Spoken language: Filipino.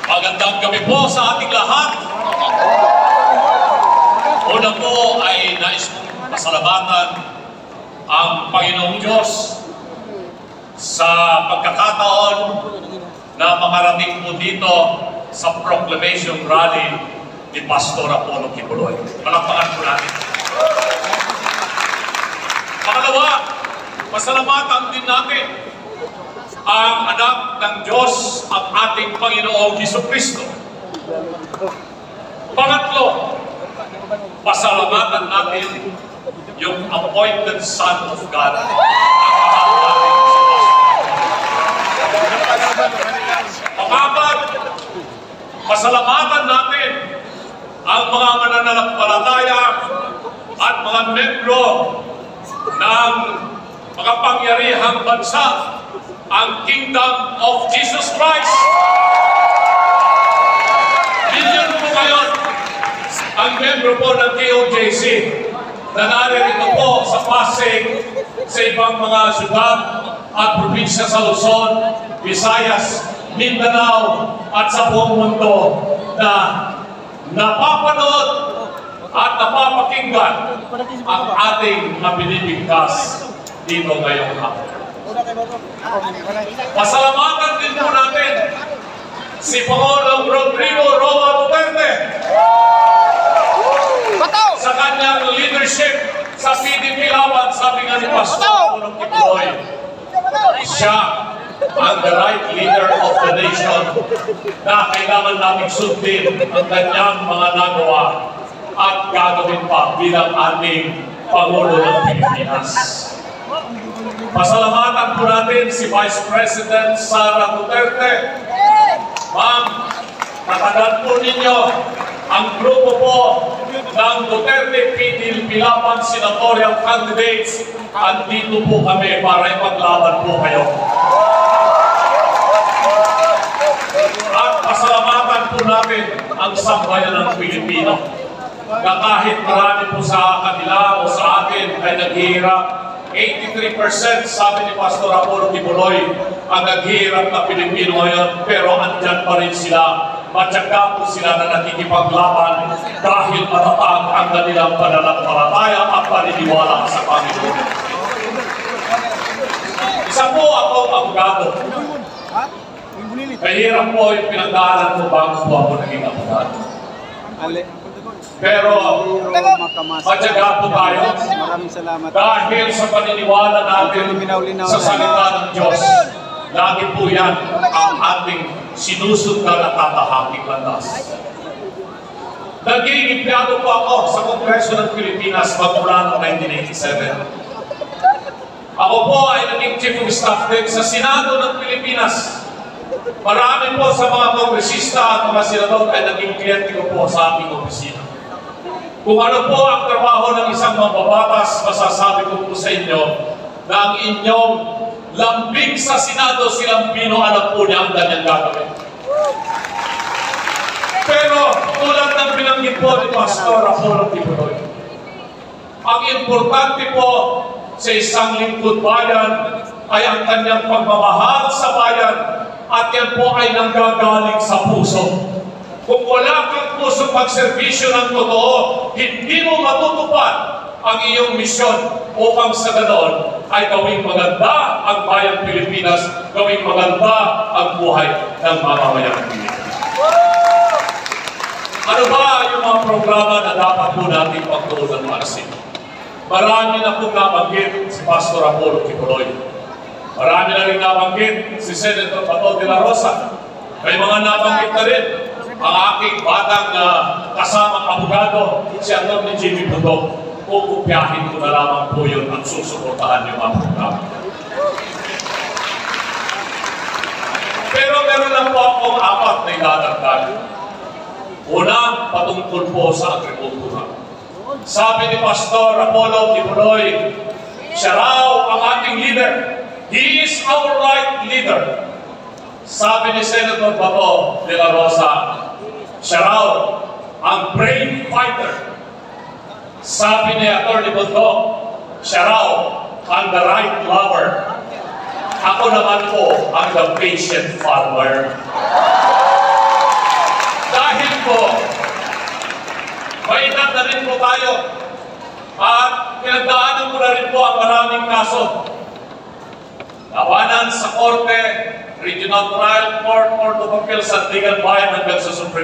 Magandang gabi po sa ating lahat. Una po ay nais kong pasalamatan ang Panginoong Diyos sa pagkakataon na makarating po dito sa proclamation rally ni Pastor Apollo Kibuloy. Palakpakan po natin. Pangalawa, pasalamatan din natin ang anak ng Diyos, ang ating Panginoong Jesucristo. Pangatlo, pasalamatan natin yung appointed Son of God, ang mahal natin si Pastor. Pangapat, pasalamatan natin ang mga mananampalataya at mga membro ng makapangyarihang bansa, ang Kingdom of Jesus Christ. Milyon po ngayon ang membro po ng KOJC na naririto po sa Pasig, sa ibang mga syudad at probinsya sa Luzon, Visayas, Mindanao at sa buong mundo na napapanood at napapakinggan ang ating mabinibigkas dito ngayong hapon. Pasalamatan din po natin si Pangulong Rodrigo Roa Duterte sa kanyang leadership sa PDP laban, sabi nga ni Pastor Apollo Kibuloy, siya ang the right leader of the nation na kailangan nating sundin ang kanyang mga nagawa at gagawin pa bilang ating Pangulo ng Pilipinas. Pasalamatan po natin si Vice President Sara Duterte. Ma'am, natandaan po ninyo ang grupo po ng Duterte PDP laban senatorial candidates. Andito po kami para ipaglaban po kayo. At pasalamatan po natin ang sambayan ng Pilipino na kahit marami po sa kanila o sa atin ay naghihirap, 83% sabi ni Pastor Apollo Kibuloy ang naghihirap na Pilipino ngayon, pero andyan pa rin sila. Matyaga po sila na nakikipaglaban dahil matatag ang kanilang pananampalataya at paniniwala sa Panginoon. Isa po akong abogado. Mahirap po yung pinag-aaral mo bago po ako naging abogado. Pero matyaga po tayo dahil sa paniniwala natin sa salita ng Diyos. Lagi po yan ang ating sinusundan at tatahaking landas. Naging empleyado po ako sa Kongreso ng Pilipinas magmula noong 1987. Ako po ay naging Chief of Staff din sa Senado ng Pilipinas. Marami po sa mga kongresista at mga senador ay naging kliyente ko po sa aming opisina. Kung ano po ang trabaho ng isang mambabatas, masasabi ko po sa inyo na ang inyong lambing sa Senado, si Lambino, alam po niya ang kanyang gagawin. Pero tulad ng binanggit po ni Pastor Apollo Kibuloy, ang importante po sa isang lingkod bayan ay ang kanyang pagmamahal sa bayan at yan po ay nanggagaling sa puso. Kung wala kang puso pagserbisyo ng totoo, hindi mo matutupad ang iyong misyon upang sa ganoon ay gawing maganda ang bayang Pilipinas, gawing maganda ang buhay ng mamamayang Pilipinas. Ano ba yung mga programa na dapat po natin pagtuunan pansin? Marami na po nabanggit si Pastor Apollo Kibuloy. Marami na rin nabanggit si Senator Bato de la Rosa. May mga nabanggit na rin ang aking batang kasamang abogado, si Atty. Jimmy Budok. Kukupyahin ko na lamang po yun at susuportahan yung mga programa. Pero meron lang po akong apat na idadagdag. Una, patungkol po sa agrikultura. Sabi ni Pastor Apollo Kibuloy, siya raw ang ating leader. He is our right leader. Sabi ni Senator Bato de la Rosa, siya raw ang brave fighter. Sabi ni Atty. Budok, siya raw ang the right lover. Ako naman po ang the patient farmer. Dahil po, may edad na rin po tayo at pinagdaanan ko na rin po ang maraming kaso. Tawanan sa Korte, Regional Trial Court, Court of Appeals, Sandigan Bayan hanggang sa Supreme